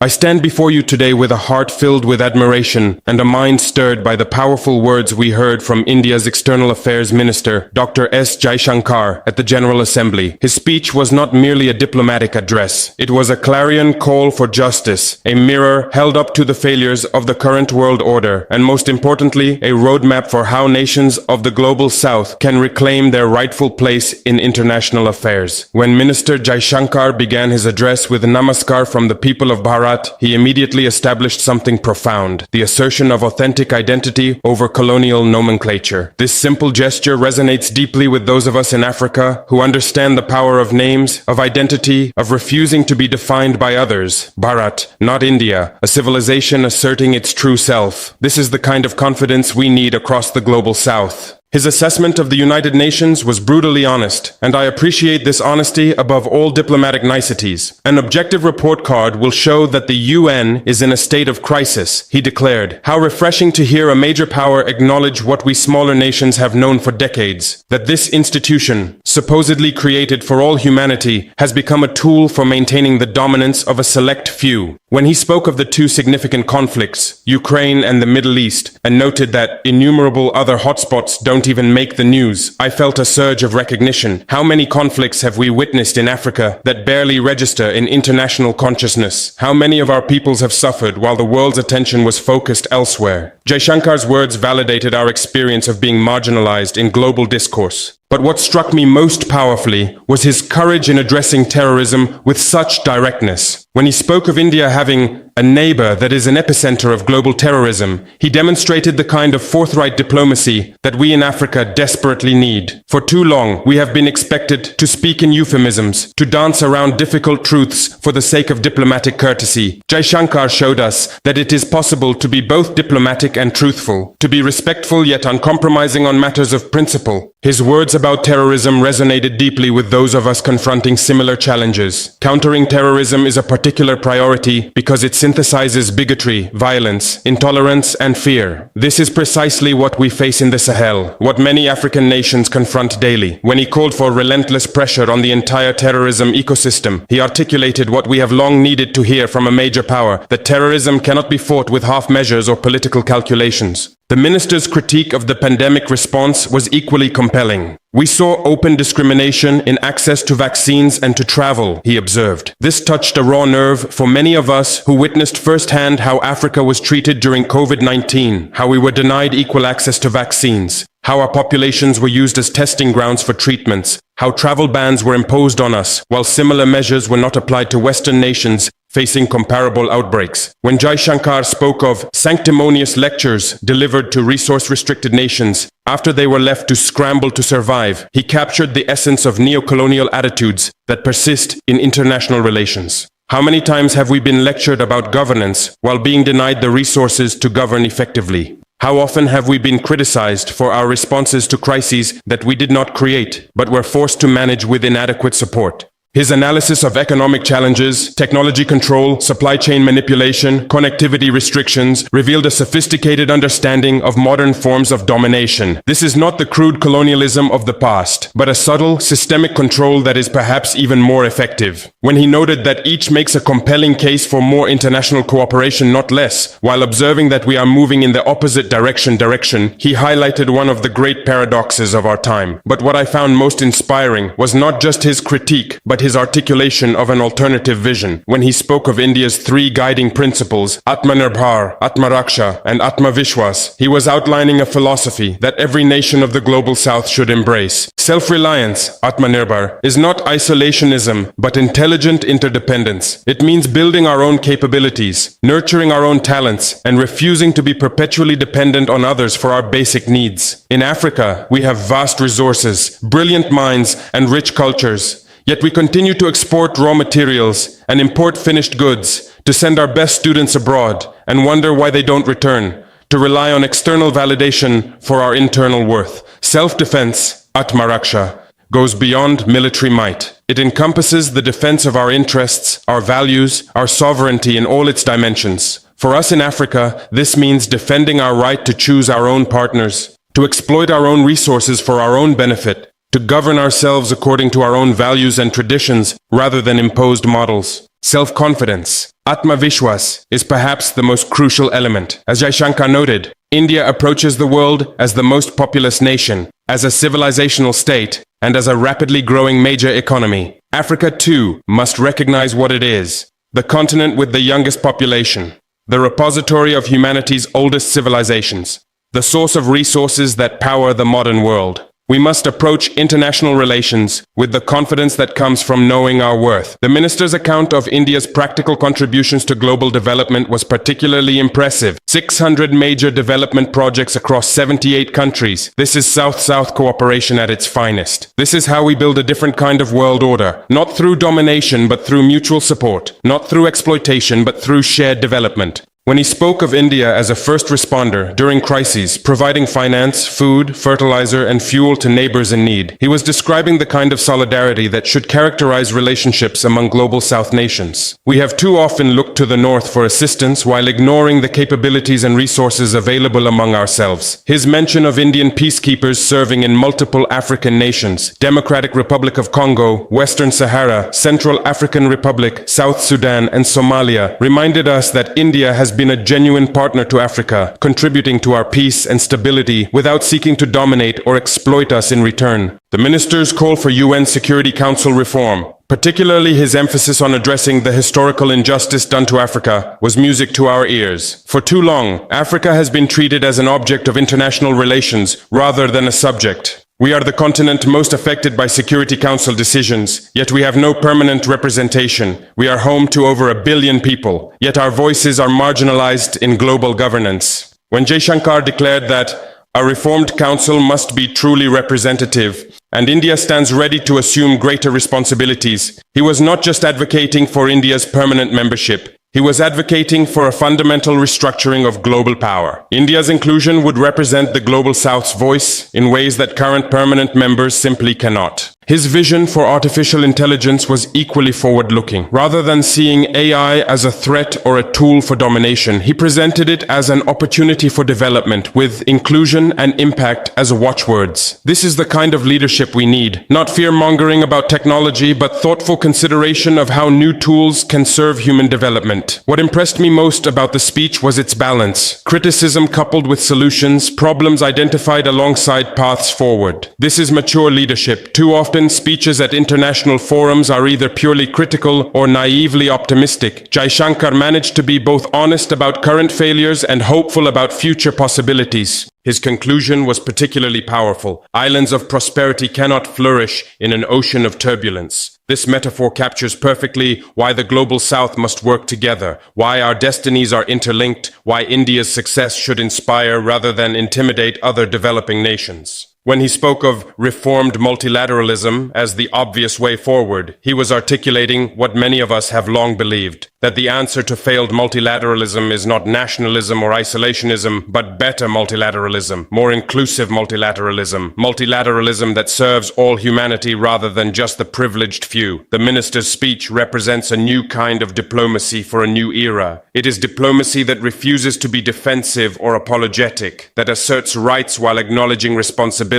I stand before you today with a heart filled with admiration and a mind stirred by the powerful words we heard from India's External Affairs Minister, Dr. S. Jaishankar, at the General Assembly. His speech was not merely a diplomatic address. It was a clarion call for justice, a mirror held up to the failures of the current world order, and most importantly, a roadmap for how nations of the global south can reclaim their rightful place in international affairs. When Minister Jaishankar began his address with Namaskar from the people of Bharat, he immediately established something profound, the assertion of authentic identity over colonial nomenclature. This simple gesture resonates deeply with those of us in Africa who understand the power of names, of identity, of refusing to be defined by others. Bharat, not India, a civilization asserting its true self. This is the kind of confidence we need across the global south. His assessment of the United Nations was brutally honest, and I appreciate this honesty above all diplomatic niceties. An objective report card will show that the UN is in a state of crisis, he declared. How refreshing to hear a major power acknowledge what we smaller nations have known for decades, that this institution, supposedly created for all humanity, has become a tool for maintaining the dominance of a select few. When he spoke of the two significant conflicts, Ukraine and the Middle East, and noted that innumerable other hotspots don't even make the news, I felt a surge of recognition. How many conflicts have we witnessed in Africa that barely register in international consciousness? How many of our peoples have suffered while the world's attention was focused elsewhere? Jaishankar's words validated our experience of being marginalized in global discourse. But what struck me most powerfully was his courage in addressing terrorism with such directness. When he spoke of India having a neighbor that is an epicenter of global terrorism, he demonstrated the kind of forthright diplomacy that we in Africa desperately need. For too long, we have been expected to speak in euphemisms, to dance around difficult truths for the sake of diplomatic courtesy. Jaishankar showed us that it is possible to be both diplomatic and truthful, to be respectful yet uncompromising on matters of principle. His words about terrorism resonated deeply with those of us confronting similar challenges. Countering terrorism is a particular priority because it synthesizes bigotry, violence, intolerance, and fear. This is precisely what we face in the Sahel, what many African nations confront daily. When he called for relentless pressure on the entire terrorism ecosystem, he articulated what we have long needed to hear from a major power, that terrorism cannot be fought with half measures or political calculations. The minister's critique of the pandemic response was equally compelling. We saw open discrimination in access to vaccines and to travel, he observed. This touched a raw nerve for many of us who witnessed firsthand how Africa was treated during COVID-19, how we were denied equal access to vaccines, how our populations were used as testing grounds for treatments, how travel bans were imposed on us, while similar measures were not applied to Western nations facing comparable outbreaks. When Jaishankar spoke of sanctimonious lectures delivered to resource-restricted nations after they were left to scramble to survive, he captured the essence of neocolonial attitudes that persist in international relations. How many times have we been lectured about governance while being denied the resources to govern effectively? How often have we been criticized for our responses to crises that we did not create, but were forced to manage with inadequate support? His analysis of economic challenges, technology control, supply chain manipulation, connectivity restrictions revealed a sophisticated understanding of modern forms of domination. This is not the crude colonialism of the past, but a subtle, systemic control that is perhaps even more effective. When he noted that each makes a compelling case for more international cooperation, not less, while observing that we are moving in the opposite direction, he highlighted one of the great paradoxes of our time. But what I found most inspiring was not just his critique, but his articulation of an alternative vision. When he spoke of India's three guiding principles, Atmanirbhar, Atmaraksha, and Atmavishwas, he was outlining a philosophy that every nation of the global south should embrace. Self-reliance, Atmanirbhar, is not isolationism, but intelligent interdependence. It means building our own capabilities, nurturing our own talents, and refusing to be perpetually dependent on others for our basic needs. In Africa, we have vast resources, brilliant minds, and rich cultures. Yet we continue to export raw materials and import finished goods, to send our best students abroad and wonder why they don't return, to rely on external validation for our internal worth. Self-defense, Atmaraksha, goes beyond military might. It encompasses the defense of our interests, our values, our sovereignty in all its dimensions. For us in Africa, this means defending our right to choose our own partners, to exploit our own resources for our own benefit, to govern ourselves according to our own values and traditions rather than imposed models. Self-confidence, Atmavishwas, is perhaps the most crucial element. As Jaishankar noted, India approaches the world as the most populous nation, as a civilizational state, and as a rapidly growing major economy. Africa, too, must recognize what it is: the continent with the youngest population, the repository of humanity's oldest civilizations, the source of resources that power the modern world. We must approach international relations with the confidence that comes from knowing our worth. The minister's account of India's practical contributions to global development was particularly impressive. 600 major development projects across 78 countries. This is South-South cooperation at its finest. This is how we build a different kind of world order. Not through domination, but through mutual support. Not through exploitation, but through shared development. When he spoke of India as a first responder during crises, providing finance, food, fertilizer, and fuel to neighbors in need, he was describing the kind of solidarity that should characterize relationships among global South nations. We have too often looked to the North for assistance while ignoring the capabilities and resources available among ourselves. His mention of Indian peacekeepers serving in multiple African nations, Democratic Republic of Congo, Western Sahara, Central African Republic, South Sudan, and Somalia, reminded us that India has been a genuine partner to Africa, contributing to our peace and stability without seeking to dominate or exploit us in return. The minister's call for UN Security Council reform, particularly his emphasis on addressing the historical injustice done to Africa, was music to our ears. For too long, Africa has been treated as an object of international relations rather than a subject. We are the continent most affected by Security Council decisions, yet we have no permanent representation. We are home to over 1 billion people, yet our voices are marginalized in global governance. When Jaishankar declared that a reformed council must be truly representative, and India stands ready to assume greater responsibilities, he was not just advocating for India's permanent membership. He was advocating for a fundamental restructuring of global power. India's inclusion would represent the Global South's voice in ways that current permanent members simply cannot. His vision for artificial intelligence was equally forward-looking. Rather than seeing AI as a threat or a tool for domination, he presented it as an opportunity for development, with inclusion and impact as watchwords. This is the kind of leadership we need. Not fear-mongering about technology, but thoughtful consideration of how new tools can serve human development. What impressed me most about the speech was its balance. Criticism coupled with solutions, problems identified alongside paths forward. This is mature leadership. Too often, speeches at international forums are either purely critical or naively optimistic. Jaishankar managed to be both honest about current failures and hopeful about future possibilities. His conclusion was particularly powerful. Islands of prosperity cannot flourish in an ocean of turbulence. This metaphor captures perfectly why the Global South must work together, why our destinies are interlinked, why India's success should inspire rather than intimidate other developing nations. When he spoke of reformed multilateralism as the obvious way forward, he was articulating what many of us have long believed, that the answer to failed multilateralism is not nationalism or isolationism, but better multilateralism, more inclusive multilateralism, multilateralism that serves all humanity rather than just the privileged few. The minister's speech represents a new kind of diplomacy for a new era. It is diplomacy that refuses to be defensive or apologetic, that asserts rights while acknowledging responsibilities,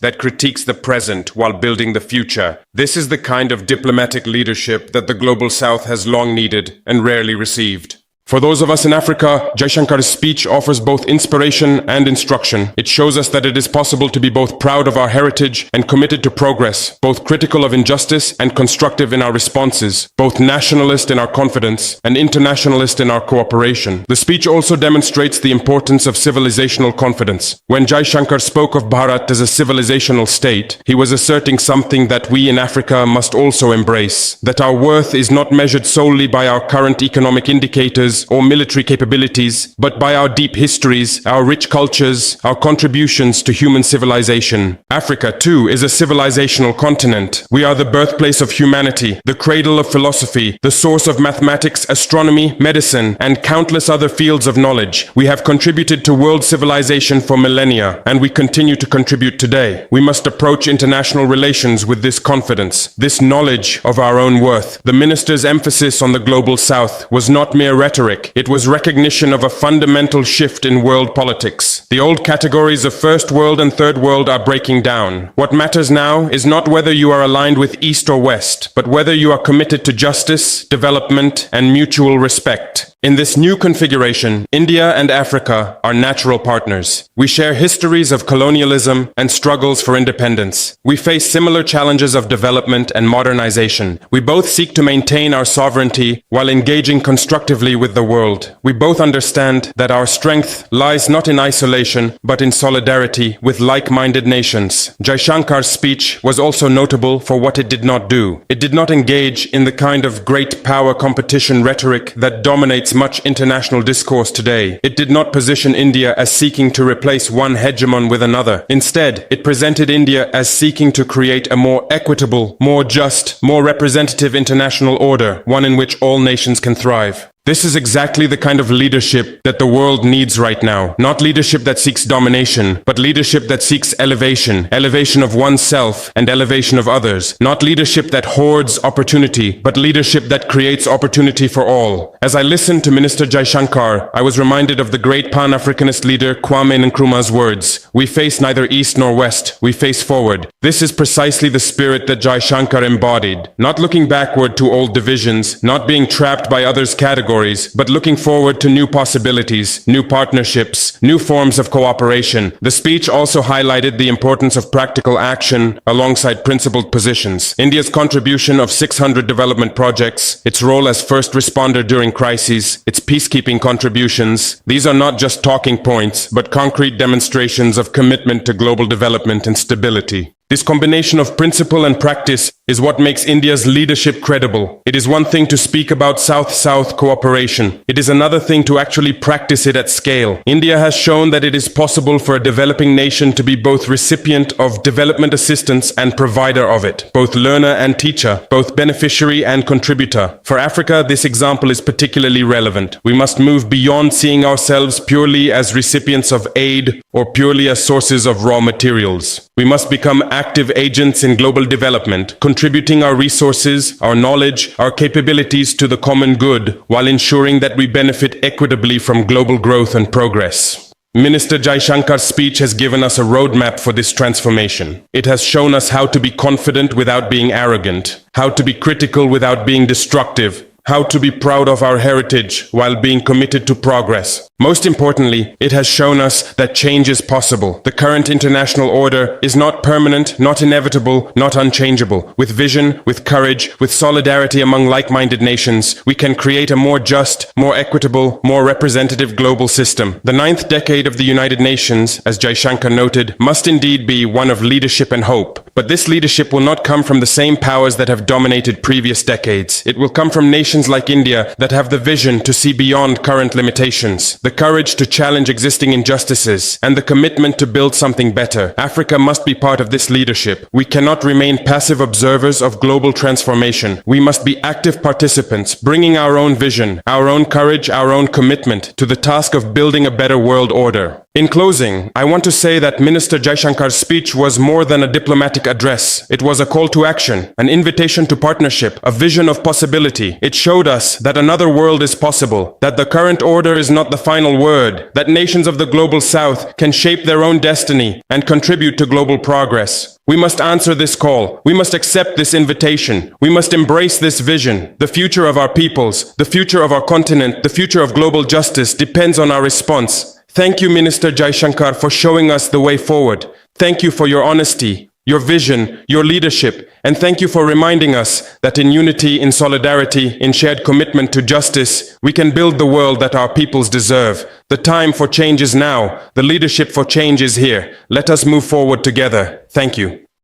that critiques the present while building the future. This is the kind of diplomatic leadership that the Global South has long needed and rarely received. For those of us in Africa, Jaishankar's speech offers both inspiration and instruction. It shows us that it is possible to be both proud of our heritage and committed to progress, both critical of injustice and constructive in our responses, both nationalist in our confidence and internationalist in our cooperation. The speech also demonstrates the importance of civilizational confidence. When Jaishankar spoke of Bharat as a civilizational state, he was asserting something that we in Africa must also embrace, that our worth is not measured solely by our current economic indicators or military capabilities, but by our deep histories, our rich cultures, our contributions to human civilization. Africa, too, is a civilizational continent. We are the birthplace of humanity, the cradle of philosophy, the source of mathematics, astronomy, medicine, and countless other fields of knowledge. We have contributed to world civilization for millennia, and we continue to contribute today. We must approach international relations with this confidence, this knowledge of our own worth. The minister's emphasis on the Global South was not mere rhetoric. rhetoric. It was recognition of a fundamental shift in world politics. The old categories of First World and Third World are breaking down. What matters now is not whether you are aligned with East or West, but whether you are committed to justice, development, and mutual respect. In this new configuration, India and Africa are natural partners. We share histories of colonialism and struggles for independence. We face similar challenges of development and modernization. We both seek to maintain our sovereignty while engaging constructively with the world. We both understand that our strength lies not in isolation, but in solidarity with like-minded nations. Jaishankar's speech was also notable for what it did not do. It did not engage in the kind of great power competition rhetoric that dominates much international discourse today. It did not position India as seeking to replace one hegemon with another. Instead, it presented India as seeking to create a more equitable, more just, more representative international order, one in which all nations can thrive. This is exactly the kind of leadership that the world needs right now. Not leadership that seeks domination, but leadership that seeks elevation, elevation of oneself and elevation of others. Not leadership that hoards opportunity, but leadership that creates opportunity for all. As I listened to Minister Jaishankar, I was reminded of the great Pan-Africanist leader Kwame Nkrumah's words, "We face neither East nor West, we face forward." This is precisely the spirit that Jaishankar embodied. Not looking backward to old divisions, not being trapped by others' categories, but looking forward to new possibilities, new partnerships, new forms of cooperation. The speech also highlighted the importance of practical action alongside principled positions. India's contribution of 600 development projects, its role as first responder during crises, its peacekeeping contributions, these are not just talking points, but concrete demonstrations of commitment to global development and stability. This combination of principle and practice is what makes India's leadership credible. It is one thing to speak about South-South cooperation. It is another thing to actually practice it at scale. India has shown that it is possible for a developing nation to be both recipient of development assistance and provider of it, both learner and teacher, both beneficiary and contributor. For Africa, this example is particularly relevant. We must move beyond seeing ourselves purely as recipients of aid or purely as sources of raw materials. We must become active agents in global development, contributing our resources, our knowledge, our capabilities to the common good, while ensuring that we benefit equitably from global growth and progress. Minister Jaishankar's speech has given us a roadmap for this transformation. It has shown us how to be confident without being arrogant, how to be critical without being destructive, how to be proud of our heritage while being committed to progress. Most importantly, it has shown us that change is possible. The current international order is not permanent, not inevitable, not unchangeable. With vision, with courage, with solidarity among like-minded nations, we can create a more just, more equitable, more representative global system. The 9th decade of the United Nations, as Jaishankar noted, must indeed be one of leadership and hope. But this leadership will not come from the same powers that have dominated previous decades. It will come from nations like India that have the vision to see beyond current limitations, the courage to challenge existing injustices, and the commitment to build something better. Africa must be part of this leadership. We cannot remain passive observers of global transformation. We must be active participants, bringing our own vision, our own courage, our own commitment to the task of building a better world order. In closing, I want to say that Minister Jaishankar's speech was more than a diplomatic address. It was a call to action, an invitation to partnership, a vision of possibility. It showed us that another world is possible, that the current order is not the final word, that nations of the global south can shape their own destiny and contribute to global progress. We must answer this call. We must accept this invitation. We must embrace this vision. The future of our peoples, the future of our continent, the future of global justice depends on our response. Thank you, Minister Jaishankar, for showing us the way forward. Thank you for your honesty, your vision, your leadership, and thank you for reminding us that in unity, in solidarity, in shared commitment to justice, we can build the world that our peoples deserve. The time for change is now. The leadership for change is here. Let us move forward together. Thank you.